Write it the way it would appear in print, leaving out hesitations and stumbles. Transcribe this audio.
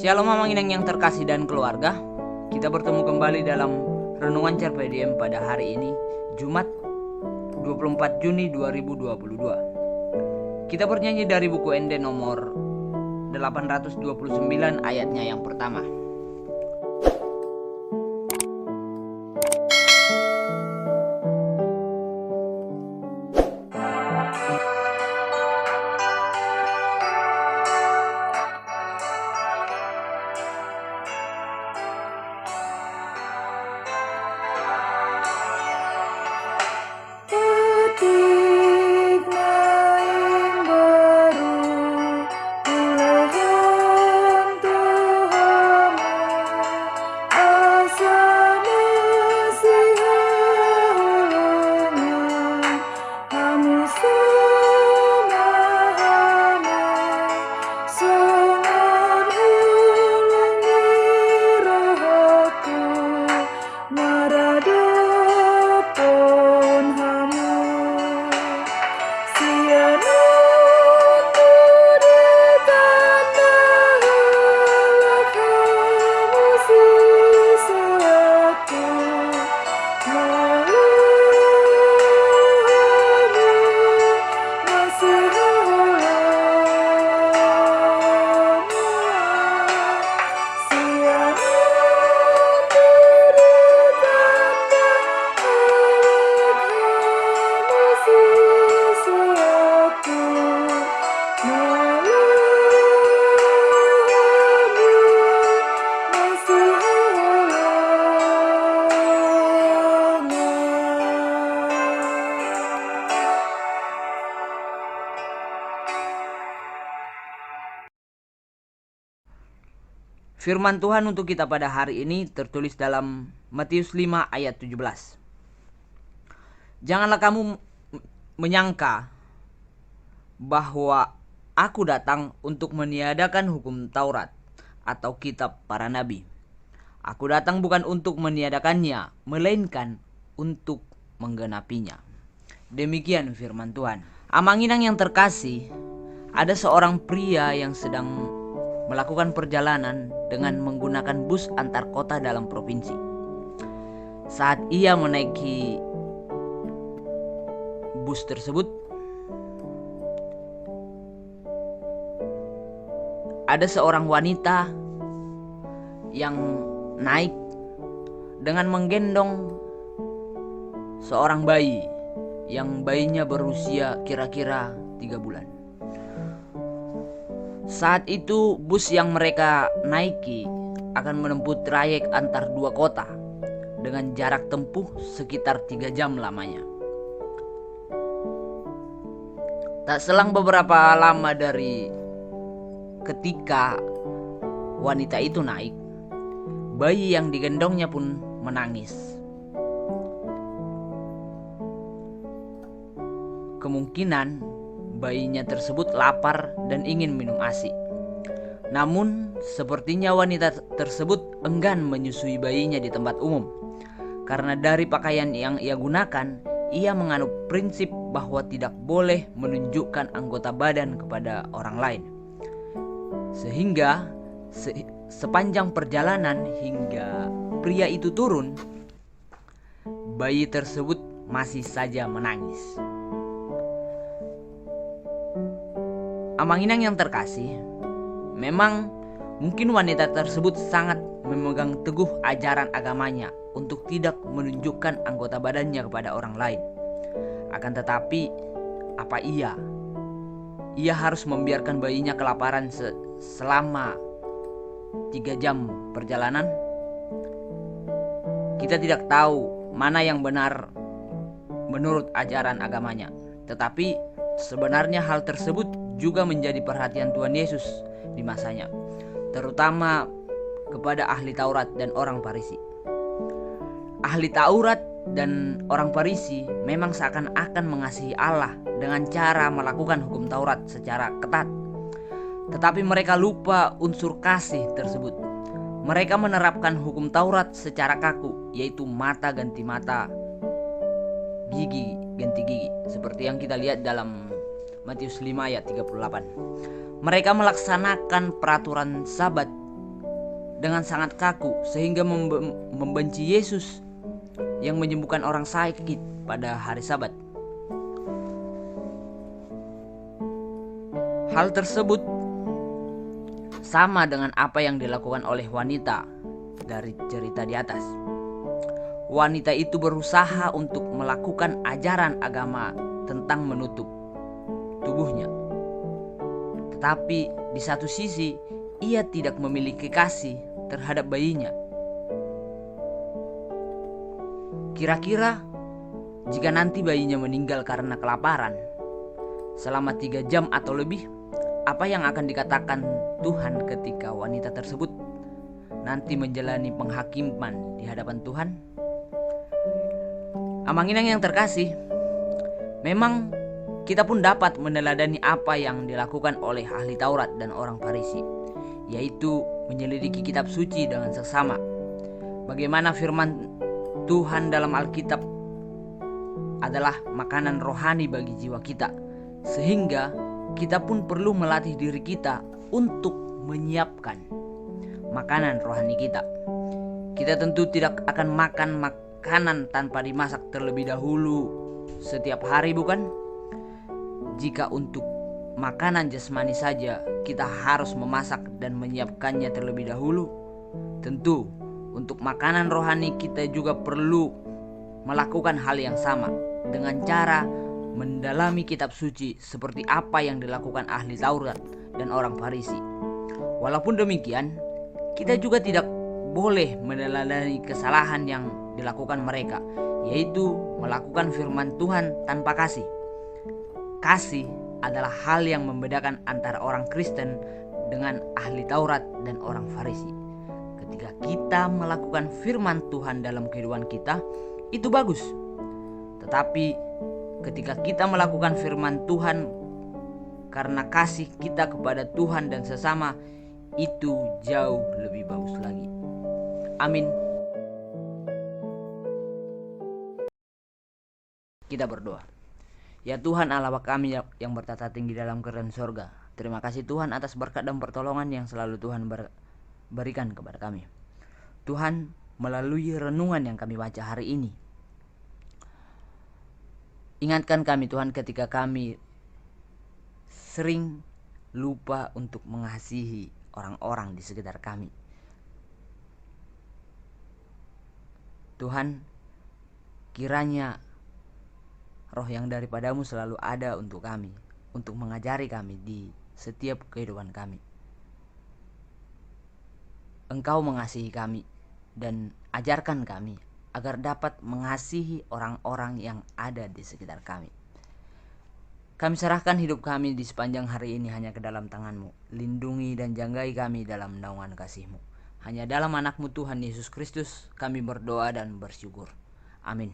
Shalom Mamang Inang yang terkasih dan keluarga. Kita bertemu kembali dalam Renungan CRPDM pada hari ini, Jumat 24 Juni 2022. Kita bernyanyi dari buku ND nomor 829 ayatnya yang pertama. Firman Tuhan untuk kita pada hari ini tertulis dalam Matius 5 ayat 17. Janganlah kamu menyangka bahwa aku datang untuk meniadakan hukum Taurat atau kitab para nabi. Aku datang bukan untuk meniadakannya, melainkan untuk menggenapinya. Demikian firman Tuhan. Amang Inang yang terkasih, ada seorang pria yang sedang melakukan perjalanan dengan menggunakan bus antar kota dalam provinsi. Saat ia menaiki bus tersebut, ada seorang wanita yang naik dengan menggendong seorang bayi yang bayinya berusia kira-kira 3 bulan. Saat itu bus yang mereka naiki akan menempuh trayek antar 2 kota dengan jarak tempuh sekitar 3 jam lamanya. Tak selang beberapa lama dari ketika wanita itu naik, bayi yang digendongnya pun menangis. Kemungkinan bayinya tersebut lapar dan ingin minum ASI. Namun sepertinya wanita tersebut enggan menyusui bayinya di tempat umum. Karena dari pakaian yang ia gunakan, ia menganut prinsip bahwa tidak boleh menunjukkan anggota badan kepada orang lain. Sehingga sepanjang perjalanan hingga pria itu turun, bayi tersebut masih saja menangis. Amang Inang yang terkasih, memang mungkin wanita tersebut sangat memegang teguh ajaran agamanya untuk tidak menunjukkan anggota badannya kepada orang lain. Akan tetapi, apa ia harus membiarkan bayinya kelaparan selama 3 jam perjalanan? Kita tidak tahu mana yang benar menurut ajaran agamanya. Tetapi sebenarnya hal tersebut juga menjadi perhatian Tuhan Yesus di masanya, terutama kepada ahli Taurat dan orang Farisi. Ahli Taurat dan orang Farisi memang seakan-akan mengasihi Allah dengan cara melakukan hukum Taurat secara ketat. Tetapi mereka lupa unsur kasih tersebut. Mereka menerapkan hukum Taurat secara kaku, yaitu mata ganti mata, gigi ganti gigi, seperti yang kita lihat dalam Matius 5 ayat 38. Mereka melaksanakan peraturan Sabat dengan sangat kaku sehingga membenci Yesus yang menyembuhkan orang sakit pada hari Sabat. Hal tersebut sama dengan apa yang dilakukan oleh wanita dari cerita di atas. Wanita itu berusaha untuk melakukan ajaran agama tentang menutup tubuhnya. Tetapi di satu sisi, ia tidak memiliki kasih terhadap bayinya. Kira-kira jika nanti bayinya meninggal karena kelaparan selama 3 jam atau lebih, apa yang akan dikatakan Tuhan ketika wanita tersebut nanti menjalani penghakiman di hadapan Tuhan? Amanginang yang terkasih, memang kita pun dapat meneladani apa yang dilakukan oleh ahli Taurat dan orang Farisi, yaitu menyelidiki kitab suci dengan seksama. Bagaimana firman Tuhan dalam Alkitab adalah makanan rohani bagi jiwa kita, sehingga kita pun perlu melatih diri kita untuk menyiapkan makanan rohani kita. Kita tentu tidak akan makan makanan tanpa dimasak terlebih dahulu setiap hari, bukan? Jika untuk makanan jasmani saja kita harus memasak dan menyiapkannya terlebih dahulu, tentu untuk makanan rohani kita juga perlu melakukan hal yang sama dengan cara mendalami kitab suci seperti apa yang dilakukan ahli Taurat dan orang Farisi. Walaupun demikian, kita juga tidak boleh meneladani kesalahan yang dilakukan mereka, yaitu melakukan firman Tuhan tanpa kasih. Kasih adalah hal yang membedakan antara orang Kristen dengan ahli Taurat dan orang Farisi. Ketika kita melakukan firman Tuhan dalam kehidupan kita, itu bagus. Tetapi ketika kita melakukan firman Tuhan karena kasih kita kepada Tuhan dan sesama, itu jauh lebih bagus lagi. Amin. Kita berdoa. Ya Tuhan Allah kami yang bertata tinggi dalam kerajaan sorga, terima kasih Tuhan atas berkat dan pertolongan yang selalu Tuhan berikan kepada kami. Tuhan, melalui renungan yang kami baca hari ini, ingatkan kami Tuhan ketika kami sering lupa untuk mengasihi orang-orang di sekitar kami. Tuhan, kiranya roh yang daripadamu selalu ada untuk kami, untuk mengajari kami di setiap kehidupan kami. Engkau mengasihi kami dan ajarkan kami agar dapat mengasihi orang-orang yang ada di sekitar kami. Kami serahkan hidup kami di sepanjang hari ini hanya ke dalam tangan-Mu. Lindungi dan janggai kami dalam naungan kasih-Mu. Hanya dalam anak-Mu Tuhan Yesus Kristus kami berdoa dan bersyukur. Amin.